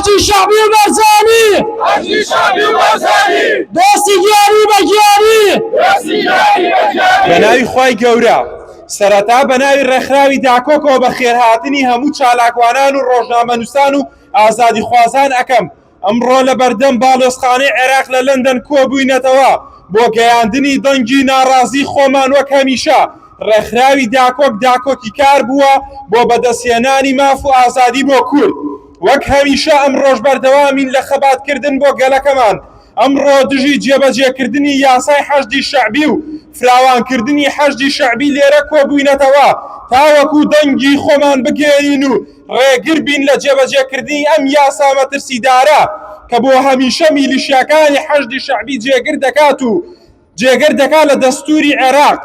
حشدی شعبی و بەرزانی دۆستی گیانی بە گیانی بە ناوی خوای گەورە سەرەتا بە ناوی ڕێکخراوی داکۆکەوە بە خێرهاتنی هەموو چالاکوانان و ڕۆژنامەنووسان و ئازادی خوازان ئەکەم ئەمڕۆ لە بەردەم باڵۆزخانەی عێراق لە لەندەن کۆبووینەتەوە بۆ گەیاندنی دەنگی ناڕازی خۆمان وەک هەمیشە ڕێکخراوی داکۆک داکۆکی کار بووە بۆ بەدەستهێنانی ماف و ئازادی بۆ کورد وەک هەمیشە ئەم ڕۆژ بەردەوامین لە خەباتکردن بۆ گەلەکەمان ئەمڕۆ دژی جێبەجێکردنی یاسای حەشدی شەعبی و فراوانکردنی حەشدی شەعبی لێرە کۆبووینەتەوە تاوەکو دەنگی خۆمان بگێنین و ڕێگر بین لە جێبەجێکردنی ئەم یاسا مەترسیدارە کە بۆ هەمیشە میلیشیاکانی حەشدی شەعبی جێگر دەکات و جێگر دەکات لە دەستوری عێراق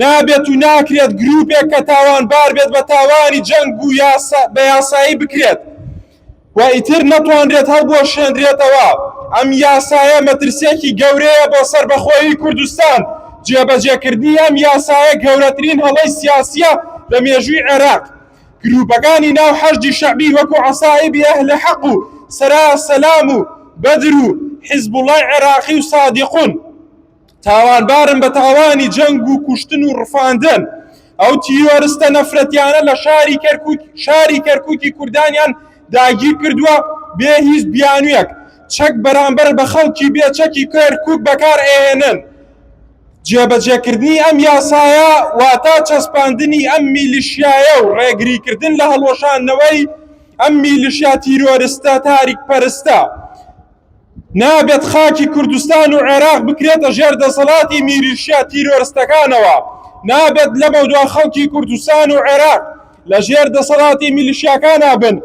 نابێت و ناکرێت گروپێک کە تاوانبار بێت بە تاوانی جەنگ و بە یاسایی بکرێت و ئیتر نەتوانرێت هەڵبۆ شێندرێتەوە ئەم یاسایە مەترسێکی گەورەیە بۆ سەربەخۆیی کوردستان جێبەجێکردنی ئەم یاسایە گەورەترین هەڵەی سیاسیە لە مێژووی عێراق گروپەکانی ناو حەشدی شەعبی وەکو عەسایبی ئەهلی حەق و سەرا سەلام و بەدر و حیزبوڵای عێراقی و سادیقون تاوانبارن بە تاوانی جەنگ و کوشتن و ڕفاندن ئەو تیرۆریستە نەفرەتیانە لە شاری کەرکووکی کوردانیان داگیر کردووە بێ هیچ بیانوویەک چەک بەرامبەر بە خەڵکی بێ چەکی کەرکووک بەکار ئێهێنن جێبەجێکردنی ئەم یاسایە واتە چەسپاندنی ئەم میلیشیایە و ڕێگریکردن لە هەڵۆشانەوەی ئەم میلیشیا تیرۆریستە تاریک پەرستە نابێت خاکی کوردستان و عێراق بکرێتە ژێر دەسەڵاتی میلیشیا تیرۆریستەکانەوە نابێت لەمە دوا خەڵکی کوردستان و عێراق لە ژێر دەسەڵاتی میلیشیاکانە بن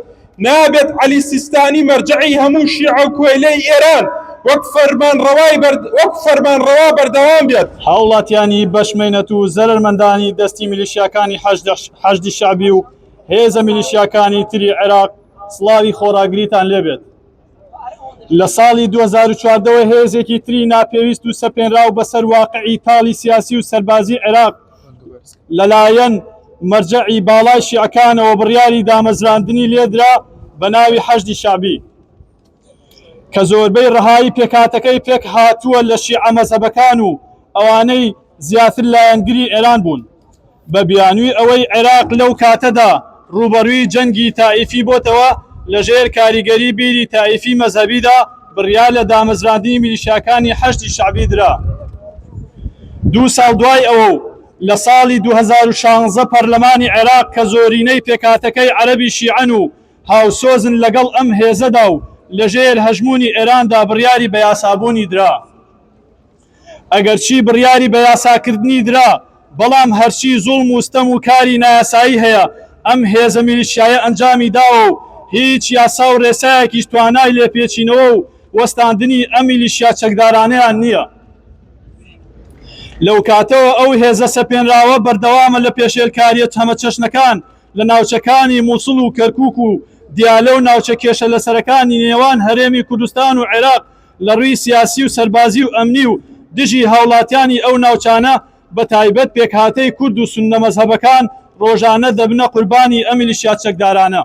نابێت عەلی سیستانی مەرجعی هەموو شیعە و کوێلەی ئێران وەک فەرمانڕەوا بەردەوام بێت هەوڵاتیانی بەشمێنەت و زەرمەندانی دەستی میلیشیاکانی حەشدی شەعبی و هێزە میلیشیاکانی تری عێراق سڵاوی خۆراگریتان لێبێت لە ساڵی 2014 هێزێکی تری ناپێویست و سەپێنراو بەسەر واقعی تاڵی سیاسی و سەربازی عێراق لەلایەن مەرجعی باڵای شیعەکانەوە بڕیاری دامەزراندنی لێدرا بە ناوی حەشدی شەعبی کە زۆربەی ڕەهایی پێکهاتەکەی پێک هاتووە لە شیعە مەزهەبەکان و ئەوانەی زیاتر لایەنگری ئێران بوون بە بیانووی ئەوەی عێراق لەو کاتەدا ڕوبەڕووی جەنگی تائیفی بۆتەوە لەژێر کاریگەری بیری تائیفی مەزهەبیدا بڕیار لە دامەزراندنی میلیشیاکانی حەشدی شەعبی درا 2 ساڵ دوای ئەوە لە ساڵی 2016 پەرلەمانی عێراق کە زۆرینەی پێکهاتەکەی عەرەبی شیعەن و هاوسۆزن لەگەڵ ئەم هێزەدا و لەژێر هەژمونی ئێراندا بڕیاری بە یاسابوونی درا ئەگەرچی بڕیاری بە یاساکردنی درا بەڵام هەرچی زوڵم و ستەم و کاری نایاسایی هەیە ئەم هێزە میلیشیایە ئەنجامی داوە و هیچ یاسا و ڕێسایەکیش توانای لێپێچینەوە و وەستاندنی ئەم میلیشیا چەکدارانەیان نییە لەو کاتەوە ئەو هێزە سەپێنراوە بەردەوامە لە پێشێلکاریە هەمە چەشنەکان لە ناوچەکانی مووسڵ و کەرکووک و دیالە و ناوچە کێشە لەسەرەکانی نێوان هەرێمی کوردستان و عێراق لە ڕووی سیاسی و سەربازی و ئەمنی و دژی هاوڵاتیانی ئەو ناوچانە بە تایبەت پێکهاتەی کورد و سوننە مەزهەبەکان ڕۆژانە دەبنە قوربانی ئەم میلیشیا چەکدارانە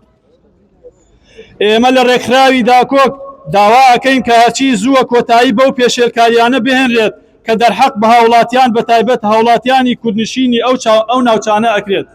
ئێمە لە ڕێکخراوی داکۆک داوا ئەکەین کە هەرچی زووە کۆتایی بەو پێشێلکاریانە بهێنرێت کە دەرحەق بە هاوڵاتیان بە تایبەت هاوڵاتیانی کوردنشینی ئەو ناوچانە ئەکرێت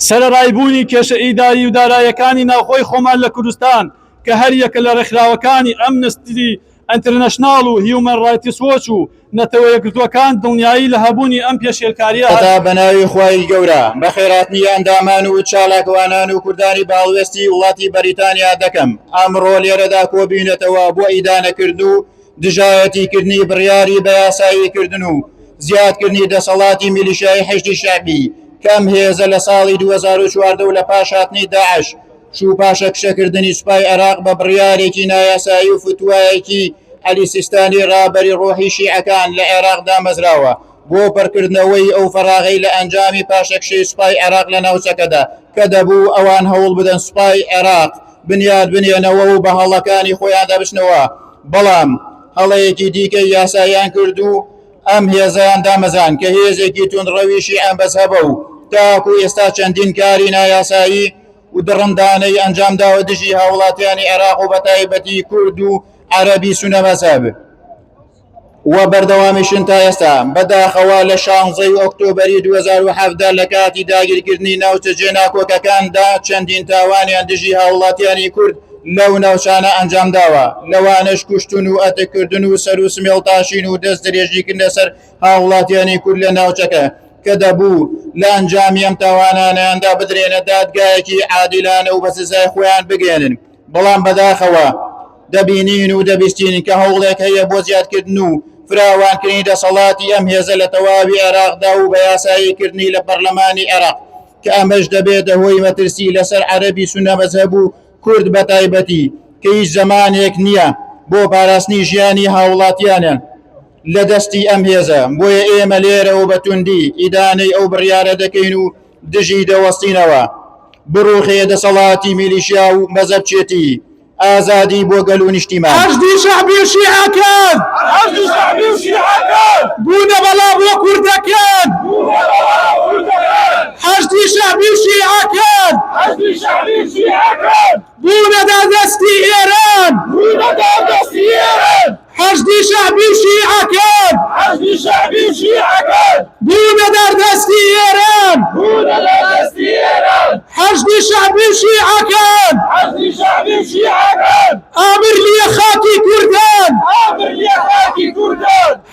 سەرڕایبوونی کێشە ئیداری و دارایەکانی ناوخۆی خۆمان لە کوردستان کە هەر یەکە لە ڕێکخراوەکانی ئەمنستی ئەنتەرنەشناڵ و هیومەن ڕایتس وۆچ و نەتەوە یەکگرتووەکان دڵنیایی لە هەبوونی ئەم پێشێلکاریە هەتا بە ناوی خوای گەورە بە خێراتنی ئەندامان و چالاکوانان و کوردانی باڵوێستی وڵاتی بەریتانیا دەکەم ئەمڕۆ لێرەدا کۆبینێتەوە بۆ ئیدانەکرد و دژایەتیکردنی بڕیاری بە یاساییکردن و زیادکردنی دەسەڵاتی میلیشیای حەشدی شەعبی کەم هێزە لە ساڵی 2014 و لە پاش هاتنی داعش شو پاشە کشەکردنی سوپای عێراق بە بڕیارێکی نایاسایی و فتوایەکی عەلی سیستانی ڕابەری ڕۆحی شیعەکان لە عێراقدا مەزراوە بۆ پڕکردنەوەی ئەو فەراغەی لە ئەنجامی پاشەکشەی سوپای عێراق لە ناوچەکەدا کە دەبوو ئەوان هەوڵ بدەن سوپای عێراق بنیاد بنێنەوە و بە هەڵەکانی خۆیان دەبشنەوە بەڵام هەڵەیەکی دیکە یاساییان کرد و ئەم هێزەیان دامەزان کە هێزێکی توندڕەوی شیعە مەزهەبە و تاکو ئێستا چەندین کاری نایاسایی و دڕندانەی ئەنجامداوە دژی هاوڵاتیانی عێراق و بەتایبەتی کورد و عەرەبی سونە مەزهب و بەردەوامیشن تا ئێستا بەداخەوە لە 16 ئۆکتۆبەری 2017 لە کاتی داگیرکردنی ناوچە جێناکۆکەکاندا چەندین تاوانیان دژی هاوڵاتیانی کورد لەو ناوچانە ئەنجامداوە لەوانەش کوشتن و ئەتەکردن و سەر و سمێڵتاشین و دەست درێژیکردن لەسەر هاوڵاتیانی کورد لە ناوچەکە کە دەبوو لە ئەنجامی ئەم تاوانانەیاندا بدرێنە دادگایەکی عادیلانە و بە سزای خۆیان بگێنن بەڵام بەداخەوە دەبینین و دەبیستین کە هەوڵێک هەیە بۆ زیادکردن و فراوانکردنی دەسەڵاتی ئەم هێزە لە تەواوی عێراقدا و بە یاساییکردنی لە پەرلەمانی عێراق کە ئەمەش دەبێتە هۆی مەترسی لەسەر عەرەبی سونە مەزهب و کورد بەتایبەتی کە هیچ زەمانێک نییە بۆ پاراستنی ژیانی هاوڵاتیانیان لە دەستی ئەم هێزە بۆیە ئێمە لێرەوە بە توندی ئیدانەی ئەو بڕیارە دەکەین و دژی دەوەستینەوە بڕوخێ دەسەڵاتی میلیشیا و مەزەبچێتی ئازادی بۆ گەل و نیشتیمان حەشدی شەعبی و شیعەکان بوونە بەڵا بۆ کوردەکان حەشدی شەعبی و شیعەکان بوونە دادەستی ئێران حەشدی شەعبی و شیعەکان بوونە دادەستی ئێران حەشدی شەعبی و شیعەکان ئامر لیە خاکی کوردان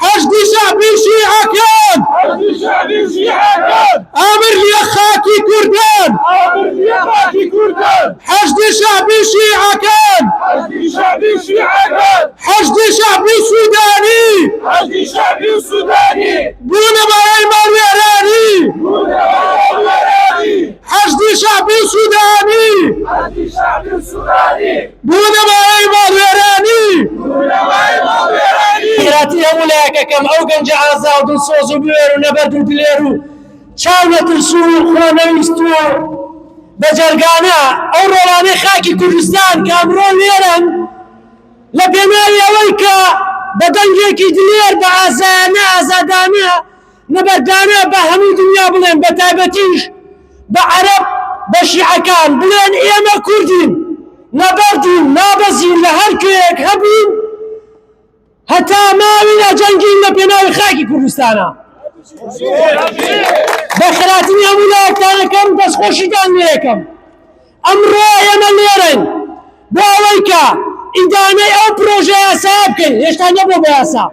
حەشدی شەعبی و شیعەکان ئامر لیە خاکی کوردان حەشدی شەعبی و شیعەکان حەشدی شەعبی سوودانی بوونە بەڕێی ماڵوێرانی حەشدی شەعبی سوودانی بوونە بەڕێی ماڵوێرانی خێراتی هەموو لایەکەکەم ئەو گەنجە ئازا و دڵسۆز و بوێر و نەبەرد و دلێر و چاو نەترسو و خۆ نەویست و بە جەرگانە ئەو ڕۆڵانەی خاکی کوردستان کە ئەمڕۆ لێرەن لە پێناوی ئەوەی کە بە دەنگێکی دلێر بە ئازایانە ئازادانە نەبەردانە بە هەموو دنیا بڵێن بە تایبەتیش بە عەرەب بە شیعەکان بڵێن ئێمە کوردین نەبەردین نابەزین لە هەر کوێیەک هەبین هەتا ماوی ئەجەنگین لە پێناوی خاکی کوردستانە بە خێراتنی هەموو لایەکتانەکەم دەستخۆشیتان لێ یەکەم ئەمڕۆ ئێمە لێرەن بۆ ئەوەی کە ئیدانەی ئەو پرۆژە یاسا بکەین هێشتا نەبووە بە یاسا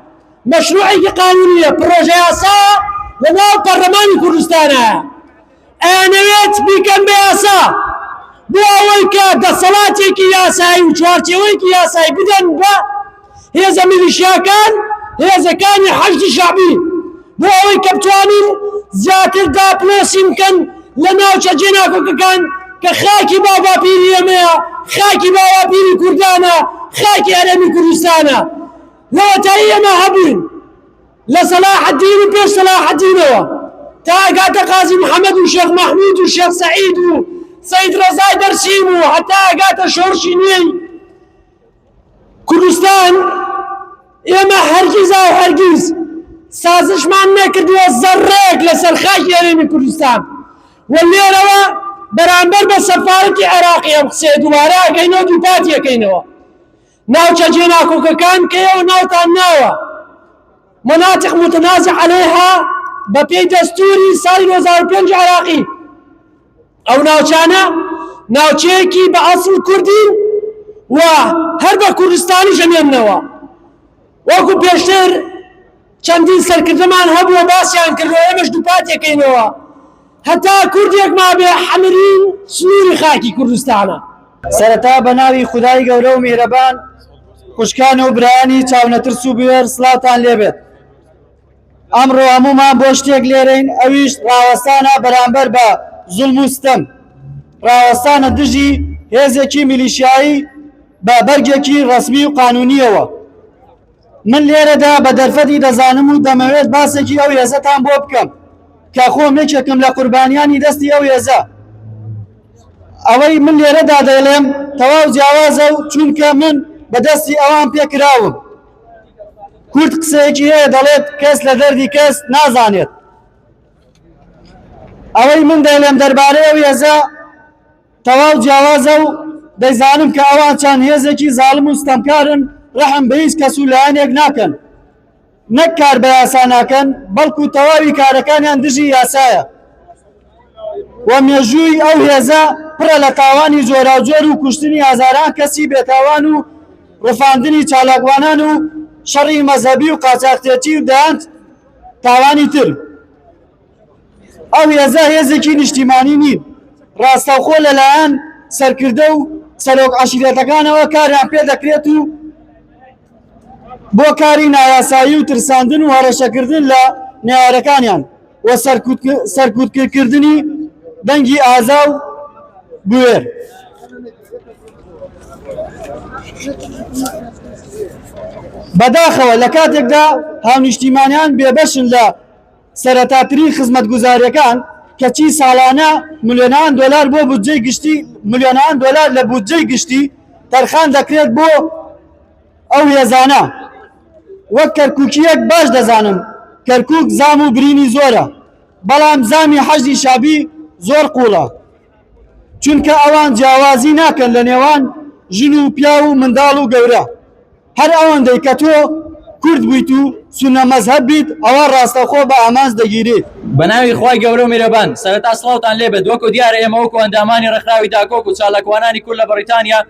مەشروعێکی قانونیە پرۆژە یاسا لە ناو پەرلەمانی کوردستانەیە ئەیانەوێت بیکەن بە یاسا بۆ ئەوەی کە دەسەڵاتێکی یاسایی و چوارچێوەیەکی یاسایی بدەن بە هێزە میلیشیاکان هێزەکانی حەشدی شەعبی بۆ ئەوەی کە بتوانین زیاتر داپلۆسی بکەن لە ناوچە جێناکۆکەکان کە خاکی باوباپیری ئێمەیە خاکی باوباپیری کوردانە خاکی هەرێمی کوردستانە لەوەتایی ئێمە هەبووین لە سەلاحەدین و پێش سەلاحەدینەوە تا ئەگاتە قازی محەممەد و شێخ مەحموود و شێخ سەعید و سەید ڕەزای دەرسیم و هەتا ئەگاتە شۆڕشی نوێی کوردستان ئێمە هەرگیز و هەرگیز سازشمان نەکردووە زەڕێک لەسەر خاکی هەرێمی کوردستان و لێرەوە بەرامبەر بە سەفارەتی عێراقی ئەم قسەیە دووبارە ئەگەینەوە دووپاتی ئەەکەینەوە ناوچە جێناکۆکەکان کە ئێوە ناوتان ناوە مناطق متنازع عليها بەپێی دەستوری ساڵی 2005 عێراقی ئەو ناوچانە ناوچەیەکی بە ئەسڵ کوردین و هەر بە کوردستانی ژەمێننەوە وەکو پێشتر چەندین سەرکردەمان هەبووە باسییان کردەوە ئێمەش دووپاتێکەینەوە هەتا کوردێک مابێ حەمرین سنووری خاکی کوردستانە سەرەتا بە ناوی خودای گەورە و میهرەبان خوشکان و برایانی چاونەترس و بوێر سڵاوتان لێبێت ئەمڕۆ هەموومان بۆ شتێک لێرەین ئەویش ڕاوەستانە بەرامبەر بە زوڵم و ستەم ڕاوەستانە دژی هێزێکی میلیشیایی بە بەرگێکی ڕەسمی و قانونیەوە من لێرەدا بە دەرفەتی دەزانم و دەمەوێت باسێکی ئەو هێزەتان بۆ بکەم کە خۆم یەکێکم لە قوربانیانی دەستی ئەو هێزە ئەوەی من لێرەدا دەڵێم تەواو جیاوازە و چونکە من بەدەستی ئەوان پێکراوم کورد قسەیەکی هەیە دەڵێت کەس لە دەردی کەس نازانێت ئەوەی من دەڵێم دەربارەی ئەو هێزە تەواو جیاوازە و دەیزانم کە ئەوان چەند هێزێکی زاڵم و ستەمکارن ڕەحم بە هیچ کەس و لایەنێک ناکەن نەک کار بە یاسا ناکەن بەڵکو تەواوی کارەکانیان دژی یاسایە و مێژووی ئەو هێزە پڕە لە تاوانی جۆراوجۆر و کوشتنی هەزاران کەسی بێتاوان و ڕفاندنی چالاکوانان و شەڕی مەزهەبی و قاچاقچێتی و دەیان تاوانی تر ئەو هێزە هێزێکی نیشتیمانی نین ڕاستەوخۆ لەلایەن سەرکردە و سەرۆک عەشیرەتەکانەوە کاریان پێ دەکرێت و بۆ کاری نایاسایی و ترساندن و هەڕەشەکردن لە نێوارەکانیان و سەرکوتکردنی دەنگی ئازا و بوێر بەداخەوە لە کاتێکدا هاونیشتیمانیان بێبەشن لە سەرەتاترین خزمەتگوزاریەکان کەچی ساڵانە ملیۆنان دۆلار بۆ بودجەی گشتی ملیۆنان دۆلار لە بودجەی گشتی تەرخان دەکرێت بۆ ئەو هێزانە وەک کەرکووکیەک باش دەزانم کەرکووک زام و برینی زۆرە بەڵام زامی حەشدی شابی زۆر قوڵە چونکە ئەوان جیاوازی ناکەن لە نێوان ژن و پیا و منداڵ و گەورە هەر ئەوەندەی کە تۆ کورد بوویت و سونە مەزهەب بیت ئەوە ڕاستەخۆ بە ئامانج دەگیرێت بە ناوی خوای گەورە و میرەبان سەرەتا سڵاوتان لێبێت وەکو دیارە ئێمە وەکو ئەندامانی ڕێکخراوی داکۆک و چالاکوانانی کورد لە بەریتانیا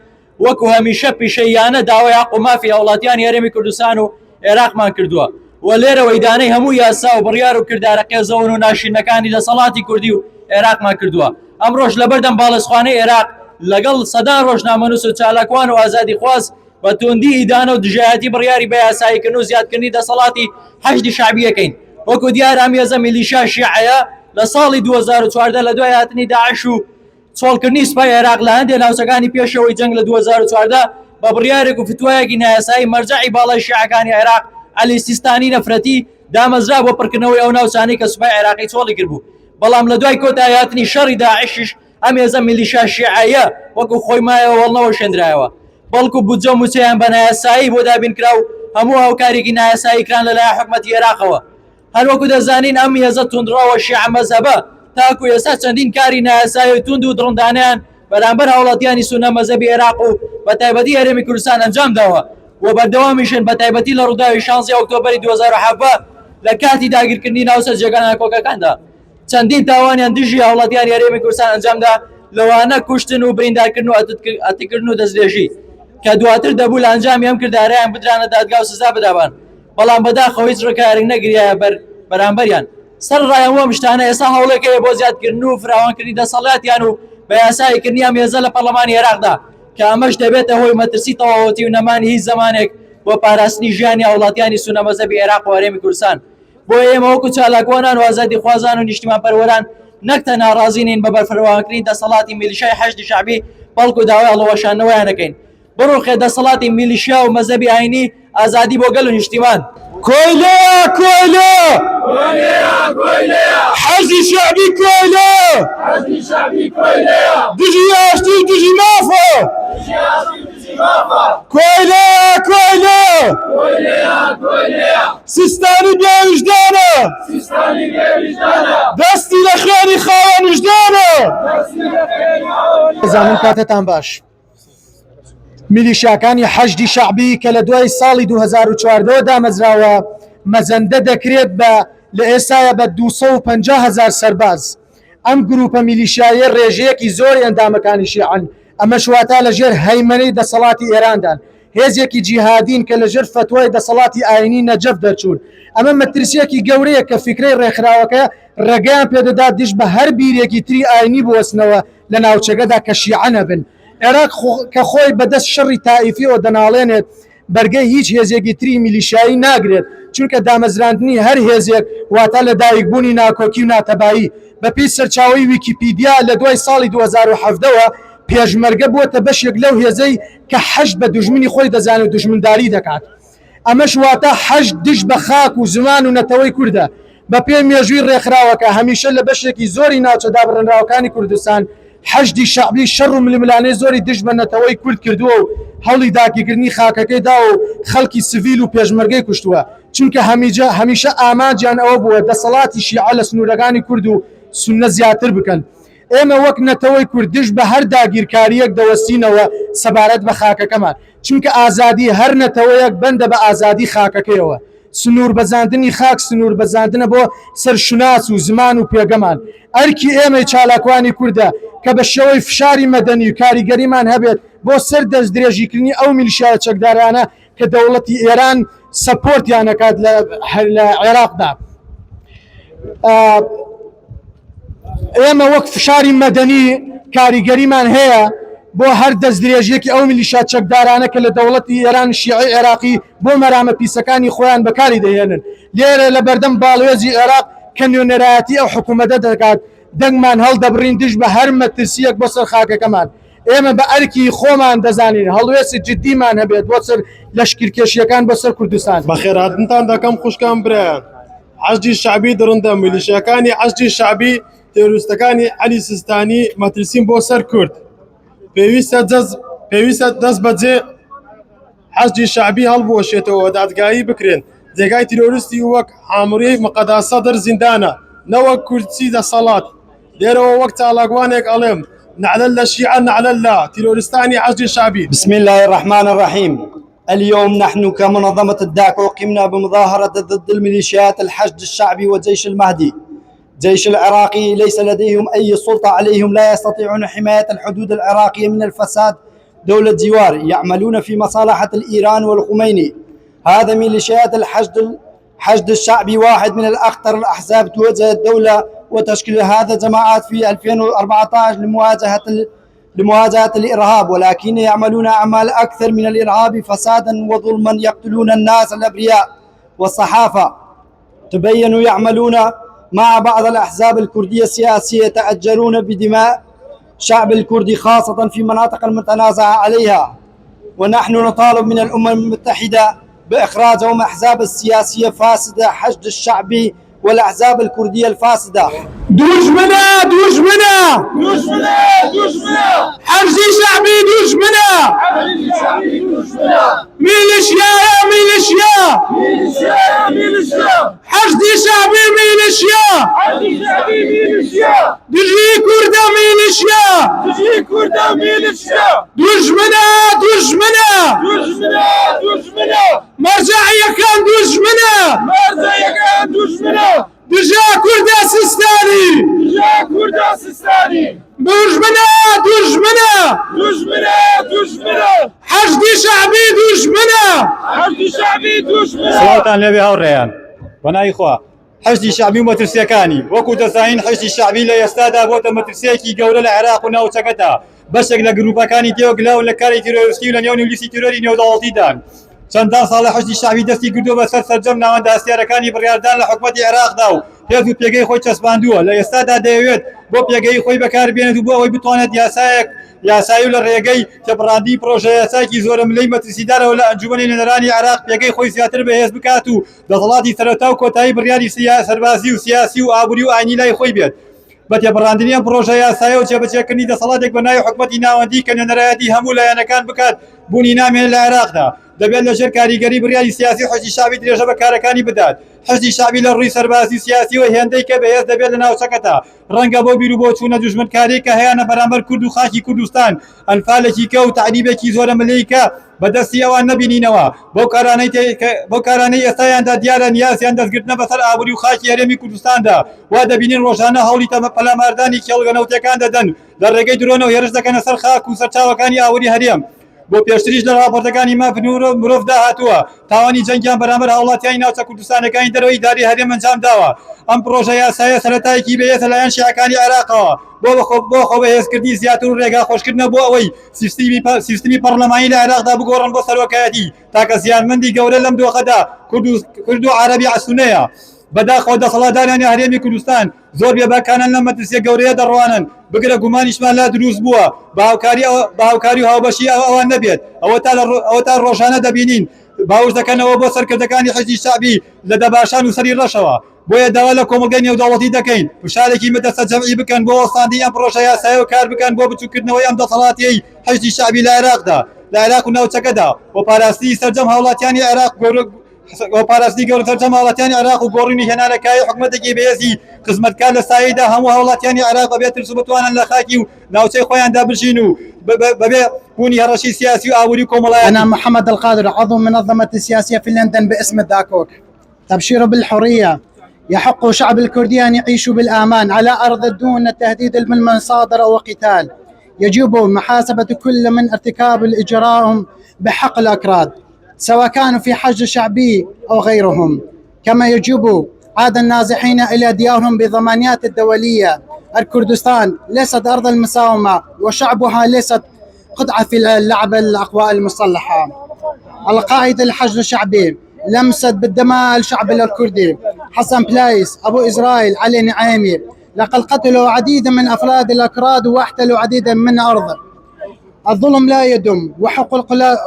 وەکو هەمیشە پیشەیانە داوای حەق و مافی هاوڵاتیانی هەرێمی کوردستان و عێراقمان کردووە و لێرە وەیدانەی هەموو یاسا و بڕیار و کردارە قێزەون و ناشرینەکانی دەسەڵاتی کوردی و عێراقمان کردووە ئەمڕۆژ لەبەردەم باڵەسخوانەی عێراق لەگەڵ سەدان ڕۆژنامەنووس و چالاکوان و ئازادی خواز بە توندی ئیدانە و دژایەتی بڕیاری بە یاساییکردن و زیادکردنی دەسەڵاتی حەشدی شعبی یەکەین وەکو دیار ئەم هێزە میلیشیا شیعەیە لە ساڵی 2014 لە دوای هاتنی داعش و چۆڵکردنی سوپای عێراق لە هەندێک ناوچەکانی پێشەوەی جەنگ لە 2014 بە بڕیارێک و فتوایەکی نایاسایی مەرجەعی باڵای شیعەکانی عێراق عەلی سیستانی نەفرەتی دامەزرا بۆ پڕکردنەوەی ئەو ناوچانەی کە سوپای عێراقی چۆڵی کرد بوو بەڵام لە دوای کۆتایی هاتنی شەڕی داعشش ئەم هێزە میلیشیا شیعەیە وەکو خۆی مایەوە وەڵنەوە شێندرایەوە بەڵکو بودجە و موچەیان بە نایاسایی بۆ دابینکرا و هەموو هاوکارێکی نایاسایی کران لەلایەن حکومەتی عێراقەوە هەروەکو دەزانین ئەم هێزە توندڕەوە شیعە مەزهەبە تاکو ئێستا چەندین کاری نایاسایی و توند و دڕندانیان بەرامبەر هاوڵاتیانی سونە مەزهەبی عێراق و بە تایبەتی هەرێمی کوردستان ئەنجام داوە و بەردەوامیشن بە تایبەتی لە ڕووداوی 16 ئۆکتۆبەری 2017 لە کاتی داگیرکردنی ناوسەرجەکان کۆکەکاندا چەندین تاوانیان دژی هاوڵاتیانی هەرێمی کوردستان ئەنجامدا لەوانە کوشتن و بریندارکردن و ئەتیکردن و دەستدرێژی کە دواتر دەبوو لە ئەنجامی ئەم کردارەیان بدرانە دادگا و سزا بدابان بەڵام بەداخەوە هیچ ڕێکارێک نەگریایە بەرامبەریان سەر ڕایەن وەم شتانە ئێستا هەوڵێکەیە بۆ زیادکردن و فراوانکردنی دەسەڵاتیان و بە یاساییکردنی ئەم هێزە لە پەرلەمانی عێراقدا کە ئەمەش دەبێتە هۆی مەترسی تەواوەتی و نەمانی هیچ زمانێک بۆ پاراستنی ژیانی هاوڵاتیانی سونە مەزهەبی عێراق و هەرێمی کوردستان بۆ ئێمە وەکو چالاکوانان و ئازادی خوازان و نیشتیمان پەروەران نەک تەنها ڕازی نین بە بەرفراوانکردنی دەسەڵاتی میلیشیای حەشدی شعبی بەڵکو داوای هەڵەوەشانەوەیان دەکەین بڕوخێ دەسەڵاتی میلیشیا و مەزهەبی ئاینی ئازادی بۆ گەل و نیشتیمان كويلة كويلة حزب شعبي كويلة دجي ياشتي دجي مافا كويلة كويلة سيستاني بيا وجدانا دستي لخيري خاوان وجدانا زانم کاتتان باش میلیشیاکانی حەشدی شعبی کە لە دوای ساڵی 2014 دامەزراوە مەزەندە دەکرێت بە لە ئێستاە بە 250,000 سەرباز ئەم گروپە میلیشیایە ڕێژەیەکی زۆری ئەندامەکانی شیعەن ئەمە شواتە لەژێر هەیمەنەی دەسەڵاتی ئێراندان هێزێکی جیهادین کە لەژێر فتوای دەسەڵاتی ئاینی نەجەف دەرچوون ئەمە مەترسیەکی گەورەیە کە فکرەی ڕێکخراوەکە ڕێگەیان پێدەدات دژ بە هەر بیرێکی تری ئاینی بوەستنەوە لە ناوچەکەدا کە شیعە نەبن عێراق کە خۆی بەدەست شەڕی تائیفیەوە دەناڵێنێت بەرگەی هیچ هێزێکی تری میلیشایی ناگرێت چونکە دامەزراندنی هەر هێزێک واتە لە دایکبوونی ناکۆکی و ناتەبایی بەپی سەرچاوی ویکیپیدیا لە دوای ساڵی 2017ەوە پێشمەرگە بووەتە بەشێک لەو هێزەی کە حەشد بە دوژمنی خۆی دەزانێت دوژمنداری دەکات ئەمەش واتە حەشد دژ بە خاک و زمان و نەتەوەی کووردە بە پێ مێژووی ڕێکخراوەکە هەمیشە لە بەشێکی زۆری ناوچەدا بڕێنراوەکانی کوردستان حەشدی شعبی شەڕ و ململانەی زۆری دژ بە نەتەوەی کورد کردووە و هەوڵی داگیرکردنی خاکەکەیدا و خەڵکی سڤیل و پێشمەرگەی کوشتووە چونکە هەمیشە ئامانجیان ئەوە بووە دەسەڵاتی شیعە لە سنوورەکانی کورد و سونە زیاتر بکەن ئێمە وەک نەتەوەی کوردش بە هەر داگیرکاریەک دەوەستینەوە سەبارەت بە خاکەکەمان چونکە ئازادی هەر نەتەوەیەک بەندە بە ئازادی خاکەکەیەوە سنوور بەزاندنی خاک سنوور بەزاندنە بۆ سەرشناس و زمان و پێگەمان ئەرکی ئێمەی چالاکوانی کووردە کە بە شێوەی فشاری مەدەنی و کاریگەریمان هەبێت بۆ سەر دەست درێژیکردنی ئەو میلیشیای چەکدارانە کە دەوڵەتی ئێران سەپۆرتیانەکات لە عێراقدا ئێمە وەک فشاری مەدەنی کاریگەریمان هەیە بۆ هەر دەست درێژیەکی ئەو میلیشیا چەکدارانە کە لە دەوڵەتی ئێران شیعی عێراقی بۆ مەرامە پیسەکانی خۆیان بەکاری دەهێنن لێرە لە بەردەم باڵێزی عێراق کە نوێنەرایەتی ئەو حکوومەتە دەکات دەنگمان هەڵدەبڕین دژ بە هەر مەترسیەک بۆ سەر خاکەکەمان ئێمە بە ئەرکی خۆمان دەزانین هەڵوێستی جددیمان هەبێت بۆ سەر لەشکرکێشیەکان بۆ سەر کوردستان بەخێرهاتنتان دەکەم خوشکان برایان حەشدی شعبی درڕندە میلیشیەکانی حەشدی شعبی تێروریستەکانی عەلی سیستانی مەترسین بۆ سەر کورد پێویستە دەست بەجێ حەشدی شعبی هەڵبوەشێتەوە دادگایی بکرێن جێگای تیرۆریستی وەک حاموری مەقەدا سەدر زیندانە نەوەک کورسی دەسەڵات لێرەوە وەک چالاکوانێک ئەڵێم نعلل للشيعة نعلل لا تيرورستاني حشد الشعبي. بسم الله الرحمن الرحيم. اليوم نحن كمنظمة الداكو قمنا بمظاهرة ضد الميليشيات الحشد الشعبي والجيش المهدي. الجيش العراقي ليس لديهم أي سلطة عليهم لا يستطيعون حماية الحدود العراقية من الفساد دولة جوار يعملون في مصالحة الإيران والخميني. هذا ميليشيات الحشد الشعبي واحد من الأخطر الأحزاب توجه الدولة وتشكيل هذا جماعات في 2014 لمواجهة الإرهاب ولكن يعملون أعمال أكثر من الإرهاب فسادا وظلما يقتلون الناس الأبرياء والصحافة تبينوا يعملون مع بعض الأحزاب الكردية السياسية يتأجرون بدماء شعب الكردي خاصة في مناطق المتنازع عليها ونحن نطالب من الأمم المتحدة بإخراجهم أحزاب السياسية فاسدة حشد الشعبي والأحزاب الكردية الفاسدة. دشمنا حرزي شعبي دشمنا ميليشيا حشدي شعبي ميليشيا دجي كردا ميليشيا دشمنا مرجعية كان دشمنا دجا كردا سيستاني دشمنا حشدي شعبي دشمنا سڵاتان لەبێ هاوڕێیان بەناوی خوا حەشدی شعبی و مەترسیەکانی وەکو دەزانین حەشدی شعبی لە ئێستادا بۆتە مەترسیەکی گەورە لە عێراق و ناوچەکەدا بەشێک لە گروپەکانی تێوەگلاون لە کاری تیرۆریستی و لە نێو نولیسی تیرۆری نێودەوڵەتیدان چەندان ساڵە حەشدی شعبی دەستی کردو بەسەر سەرجەم ناوەندە ئەستێرەکانی بڕیاردان لە حکومەتی عێراقدا و هێز و پێگەی خۆی چەسپاندووە لە ئێستادا دەیەوێت بۆ پێگەی خۆی بەکاربێنێت و بۆ ئەوەی بتوانێت یاسایی و لە ڕێگەی تێپەڕاندی پرۆژە یاسایەکی زۆرە ملەی مەترسیدارەوە لە ئەنجومەنی نێنەرانی عێراق پێگەی خۆی زیاتر بەهێز بکات و دەسەڵاتی سەرەتا و کۆتایی بڕیاری سەربازی و سیاسی و ئابووری و ئاینی لای خۆی بێت بە تێپەڕاندنی ئەم پرۆژە یاسایە و جێبەجێکردنی دەسەڵاتێک بە ناوی حکومەتی ناوەندی کە نوێنەرایەتی هەموو لایەنەکان بکات بوونی نامێنێت لە عێراقدا دەبێت لەژێر کاریگەری بڕیاری سیاسی حەشدی شعبی درێژە بەکارەکانی بدات حەشدی شعبی لە ڕووی سەربازی سیاسی و هێندەی کە بەهێز دەبێت لە ناوچەکەدا ڕەنگە بۆ بیر و بۆ چوونە دوژمنکاری کە هەیەە بەرامبەر کورد و خاکی کوردستان ئەنفالێکی کە و تعریبێکی زۆرە ملەی کە بەدەستی ئەوان نەبینینەوە بۆ کارانەی ئێستایاندا دیارە نیازیان دەستگرتنە بەسەر ئابووری و خاکی هەرێمی کوردستاندا وا دەبینین ڕۆژانە هەوڵی پەلاماردانی کێڵگەنەوتەکان دەدەن لە ڕێگەی درۆنەوە هێرش دەکەنە سەر خاک و سەرچاوەکانی ئاوری هەرێم بۆ پێشتریش لە راپۆرتەکانی مافنور مرۆڤ داهاتووە تاوانی جەنگیان بەرامبەر هاوڵاتیانی ناوچە کوردستانەکانی دەرەوەی داری هەرێم ئەنجام داوە ئەم پرۆژە یاسایە سەرەتایەکی بەهێزە لایەن شیعەکانی عێراقەوە بۆ خۆ بەهێزکردنی زیاتر و ڕێگا خۆشکردنە بۆ ئەوەی سیستمی پەرلەمانی لە عێراقدا بگۆڕن بۆ سەرۆکایەتی تاکە زیانمەندی گەورە لەم دۆخەدا کورد و عەرەبی عەسوونەیە بەداخەوە دەسەڵاتدارانی هەرێمی کوردستان زۆر بێباکانن لەم مەترسیە گەورەیە دەڕوانن بگرە گومانیشمان لا دروست بووە بە هاوکاری و هاوبەشی ئەوان نەبێت ئەوە تا ڕۆژانە دەبینین باوش دەکەنەوە بۆ سەرکردەکانی حەشدی شعبی لە دەباشان و سەری ڕەشەوە بۆیە داوا لە کۆمەلگەی نێودەوڵەتی دەکەین وشارێکی مەدەستە جەمعی بکەن بۆ وەستاندی ئەم پرۆژە یاسایە و کار بکەن بۆ بچووکردنەوەی ئەم دەسەڵاتیەی حەشدی شعبی لە عێراقدا لە عێراق و ناوچەکەدا بۆ پاراستی سەرجەم هاوڵاتیانی عێراق پاراستی گەورەتر جەماڵەتیانی عێراق و گۆڕینی هێنانەکایی حکوومەتێکی بەهێزی خزمەتکار لە سایدا هەموو هەوڵاتیانی عێراق بەبێ ترس و بتوانن لە خاکی و ناوچەی خۆیان دابژین و بەبێ بوونی هەڕەشی سیاسی و ئاوری کۆمەڵایەتی. أنا محمد القادر عضو منظمة السياسية في لندن باسم الداكوك. تبشير بالحرية. يحق شعب الكردي أن يعيشوا بالآمان على أرض دون التهديد من مصادر أو قتال. يجب محاسبة كل من ارتكاب الإجرام بحق الأكراد سواء كانوا في حشد شعبي أو غيرهم، كما يجب عاد النازحين إلى ديارهم بضمانيات الدولية. الكردستان ليست أرض المساومة وشعبها ليست قطعة في لعب الأقوى المسلحة. القائد الحشد الشعبي لمست بالدماء الشعب الكردي حسن بلايس، أبو إسرائيل، علي نعيمي، لقد قتلوا عديدا من أفراد الأكراد واحتلوا عديدا من أرضه. الظلم لا يدم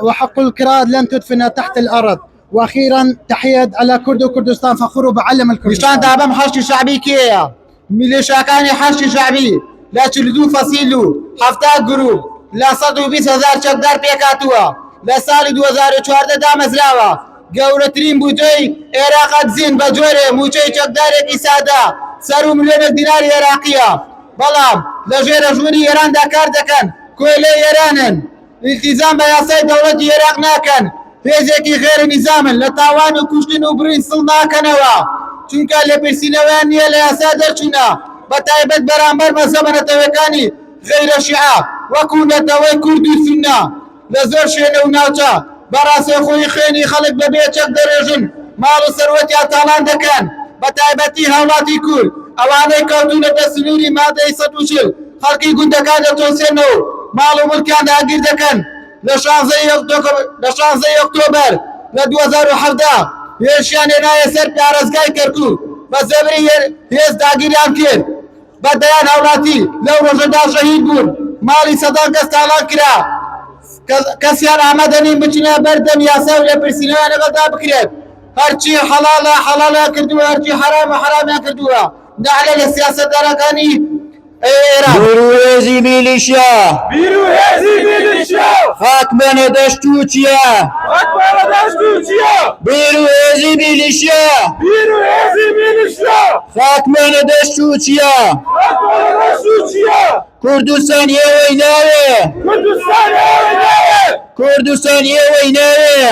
وحق الكراد لن تدفن تحت الأرض. وأخيرا تحية على كرد وكردستان، فخروا بعلم الكردستان. دابم حشد شعبي كيا ميليشيا كان حشد شعبي لا تلدو فصيلو هفتا جروب لا 120,000 چەکدار پێکاتووە لە ساڵی 2014 دامەزراوە. گەورەترین بودجەی عێراق دزین بە جۆرێ موچەی چەکدارێکی سادا سەر و ملیۆنێک دیناری عێراقیە، بەڵام لە ژێرە ژووری ئێراندا کار دەکەن، کۆلەی ئێرانن، ئیلتیزام بە یاسای دەوڵەتی عێراق ناکەن، هێزێکی غێر نیزامن، لە تاوان و کوشتن و برین سڵ ناکەنەوە چونکە لە پرسینەوەیان نییە لە یاسا دەرچوونە، بە تایبەت بەرامبەر مەزهەبە نەتەوەیەکانی غەیرە شیعە وەکو نەتەوەی کورد و سونە لە زۆر شوێنە و ناوچە بەڕاستی خۆی خوێنی خەڵک بەبێ چەک دەڕێژن، ماڵ و سەروەتیان تاڵان دەکەن، بە تایبەتی هاوڵاتی کورد ئەوانەی کەوتونەتە سنووری مادەی 140 خەڵکی گوندەکان دەتۆسێنەوە ماڵ و مولکیان داگیر دەکەن. لە 16 ئۆکتۆبەر لە 2017 هێرشیان هێنایە سەر پارێزگای کەرکووک بە زەبری هێز داگیریان کرد، بە دەیان هاوڵاتی لەو ڕۆژەدا شەهید بوون، ماڵی سەدان کەس تاڵان کرا، کەسیان ئامادەنین بچنە بەردەم یاسا و لە پرسینەوە لەگەڵدا بکرێت. هەرچی حەڵاڵە حەڵاڵە کردووە، هەرچی حرامە حرامیان کردووە، نەعلە لە سیاسەتدارەکانی ئێران. بیرۆهێزی میلیشیا خاکمەنە دەشت و چیە؟ بیرۆهێزی میلیشیا خاکمەنە دەشت و چیە؟ کوردستان ئێوەی ناوێ، کوردستان ئێوەی ناوێ،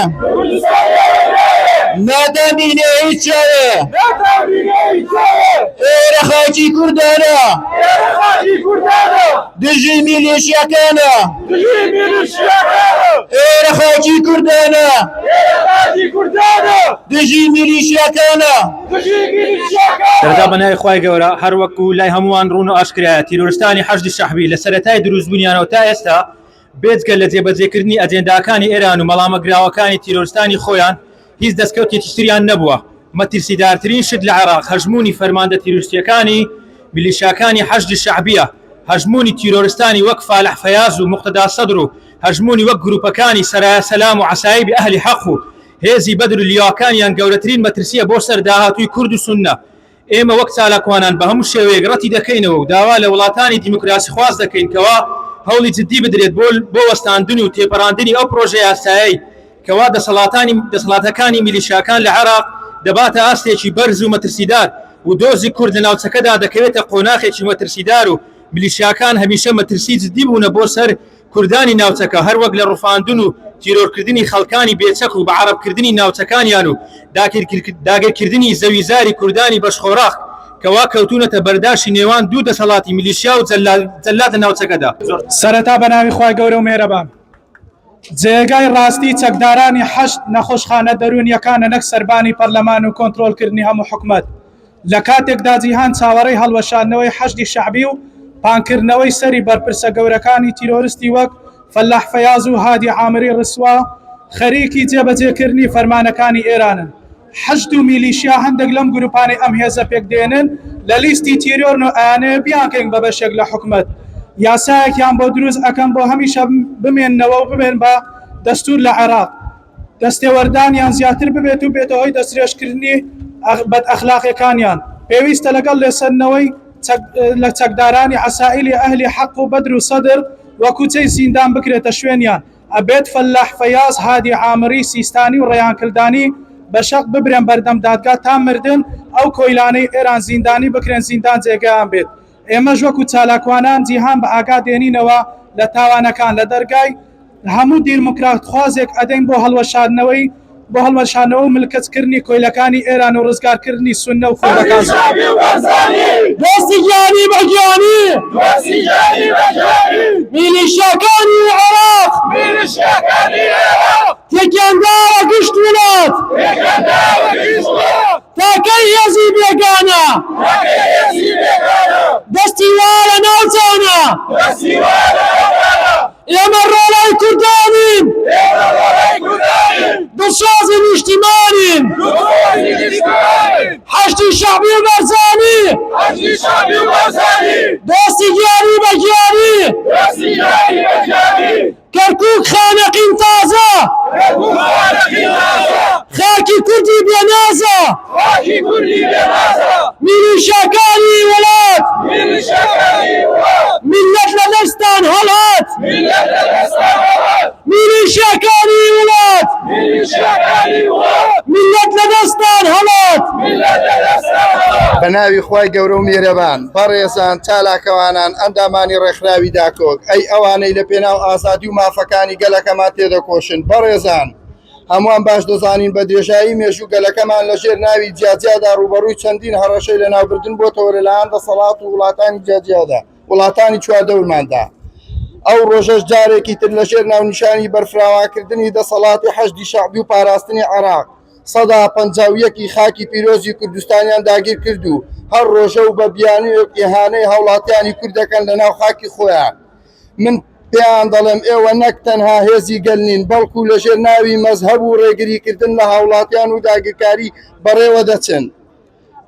نادەمینێ هیچ چاوێ، ئێرە خاکی کوردانە، دژی میلیشیەکانە، ئێرە خاکی کوردانە، دژی میلیشیەکانە. سەرەتا بەنای خوای گەورە هەر وەکو لای هەمووان ڕوون و ئاشکرایە تیرۆریستانی حەشدی شەعبی لە سەرەتای دروستبوونیانەوە تا ئێستا بێجگە لە جێبەجێکردنی ئەجێنداکانی ئێران و مەڵامەگراوەکانی تیرۆریستانی خۆیان هیچ دەستکەوتێکی تریان نەبووە. مەترسیدارترین شت لە عێراق هەژموونی فەرماندە تیرۆریستیەکانی میلیشیاکانی حەشدی شەعبیە، هەژموونی تیرۆریستانی وەک فالح فەیاز و موقتەدا سەدر و هەژموونی وەک گروپەکانی سەرایە سەلام و عەسایبی ئەهلی حەق و هێزی بەدر و لیواکانیان گەورەترین مەترسیە بۆ سەر داهاتووی کورد و سونە. ئێمە وەک چالاکوانان بە هەموو شێوەیەک ڕەتی دەکەینەوە و داوا لە وڵاتانی دیموکراسی خواست دەکەین کەوا هەوڵی جددی بدرێت بۆ وەستاندن و تێپەڕاندنی ئەو پرۆژەی یاسایی کەوا دەسەڵاتەکانی میلیشیاکان لە عێراق دەباتە ئاستێکی بەرز و مەترسیدار و دۆزی کورد لە ناوچەکەدا دەکەوێتە قۆناغێکی مەترسیدار و میلیشیاکان هەمیشە مەترسی جددی بوونە بۆ سەر کوردانی ناوچەکە هەر وەک لە ڕوفاندن و تیرۆرکردنی خەڵکانی بێچەک و بە عەرەبکردنی ناوچەکانیان و داگیرکردنی زەویزاری کوردانی بەشخۆراق کەوا کەوتونەتە بەرداشی نێوان دوو دەسەڵاتی میلیشیا و جەلات لە ناوچەکەدا. سەرەتا بەناوی خوای گەورە و مێرەبان، جێگای ڕاستی چەکدارانی حەشد نەخۆشخانە دەرونیەکانە نەک سەربانی پەرلەمان و کۆنتڕۆلکردنی هەموو حکومەت. لە کاتێکدا جیهان چاوەڕێی هەڵوەشاندنەوەی حەشدی شەعبی و پانکردنەوەی سەری بەرپرسە گەورەکانی تیرۆریستی وەک فەلاح فەیاز و هادی عامری ڕسوا خەریکی جێبەجێکردنی فەرمانەکانی ئێرانن. حەشد و میلیشیا هەندێک لەم گروپانی ئەم هێزە پێکدێنن لە لیستی تیرۆرن و ئایانەیە بیانکەین بە بەشێک لە حکومەت. یاسایەکیان بۆ دروست ئەەکەن بۆ هەمیشە بمێننەوە و ببێن بە دەستور لە عێراق، دەستێوەردانیان زیاتر ببێت و بێتە هۆی دەستێژکردنی بەد ئەخلاقیەکانیان. پێویستە لەگەڵ لێسەندنەوەی لە چەکدارانی عەسائیلی ئەهلی حەق و بەدر و سەدر وە کوچەی زیندان بکرێتە شوێنیان. ئەبێت فەلاح فەیاز، هادی عامری، سیستانی و ڕێیانکردانی بە شەق ببرێن بەردەم دادگا تا مردن ئەو کۆیلانەی ئێران زیندانی بکرێن زیندان جێگەیان بێت ئێمەش وەکو چالاکوانان جیهان بە ئاگا دێنینەوە لە تاوانەکان لە دەرگای هەموو دیموکرات خوازێک ئەدەین بۆ هەڵوەشاندنەوەی بۆ هەڵوەشانەوە و ملکەتکردنی کۆیلەکانی ئێران و ڕزگارکردنی سونە و کوردەکان دەستی گیانی بە گیانی میلیشیاکانی عێراق تێکیاندارە گشت وڵات تاکەی هێزی بێگانە دەستی وارە ناوچانە ئێمە ڕۆڵای کوردانین دڵشازی نیشتیمانین حەشتی شەعبی و بەرزانی دەستی گیانی بە گیانی کەرکووک خانەقین تازە خاکی کوردی بێنازە میلیشیاکانی وڵات میلەت لە دەستان هەڵهات میلیشیاکانی وڵات میلەت لە دەستان هەڵات بە ناوی خی گەورە و میێرەبان بەڕێزان چالاکەوانان ئەندامانی ڕێکخراوی داکۆک ئەی ئەوانەی لە پێناو ئازادی و مافەکانی گەلەکەمان تێدەکۆشن بەڕێزان هەمووان باش دەزانین بە درێژایی مێژوو گەلەکەمان لەژێر ناوی جیاجیادا ڕوبەڕووی چەندین هەڕەشەی لە ناوبردن بۆتەوە لەلایەن دەسەڵات و وڵاتانی جیاجیادا وڵاتانی چواردەورماندا ئەو ڕۆژەش جارێکی تر لەژێر ناونیشانی بەرفراوانکردنی دەسەڵاتی حەشدی شەعبی و پاراستنی عێراق سەدا پەنجاویەکی خاکی پیرۆزی کوردستانیان داگیر کرد و هەر ڕۆژە و بە بیانوێک ئیهانەی هەوڵاتیانی کوردەکەن لە ناو خاکی خۆیان من پێیان دەڵێم ئێوە نەک تەنها هێزی گەلنین بەڵکو لەژێر ناوی مەزهەب و ڕێگریکردن لە هاوڵاتیان و داگیرکاری بەڕێوە دەچن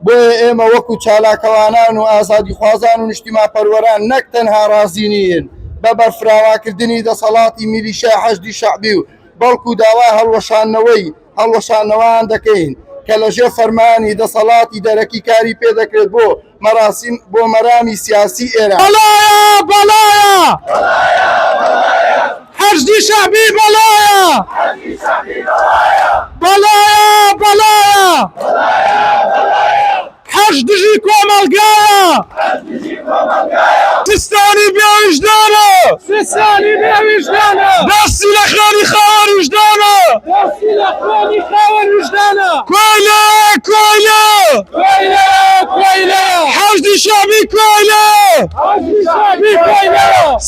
بۆیە ئێمە وەکو چالاکەوانان و ئازادی خوازان و نیشتیمان پەروەران نەک تەنها ڕازی نین بە بەرفراوانکردنی دەسەڵاتی میلیشیای حەشدی شەعبی و بەڵکو داوای هەڵوەشانەوەیان دەکەین کە لەژێر فەرمانی دەسەڵاتی دەرەکی کاری پێدەکرێت بۆ مەرامی سیاسی ئێران بەڵایە حەشدی شەعبی بەڵایە حەش دژی کۆمەڵگایە سستانی بێویژدانە دەستی لە خوێنی خاوەن وجدانە کۆیلە حەشدی شەعبی کۆیلە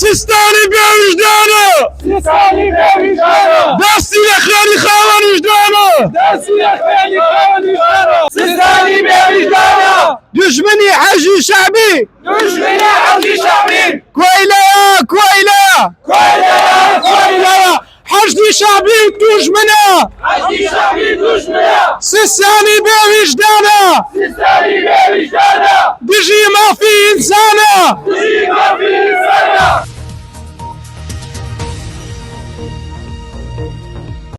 سستانی بێویژدانە دەستی لە خوێنی خاوەن وجدانە دژمنی حەشدی شەعبی کۆیلە حەشدی شەعبی دوژمنە سستانی بێویژدانە دژی مافی ئینسانە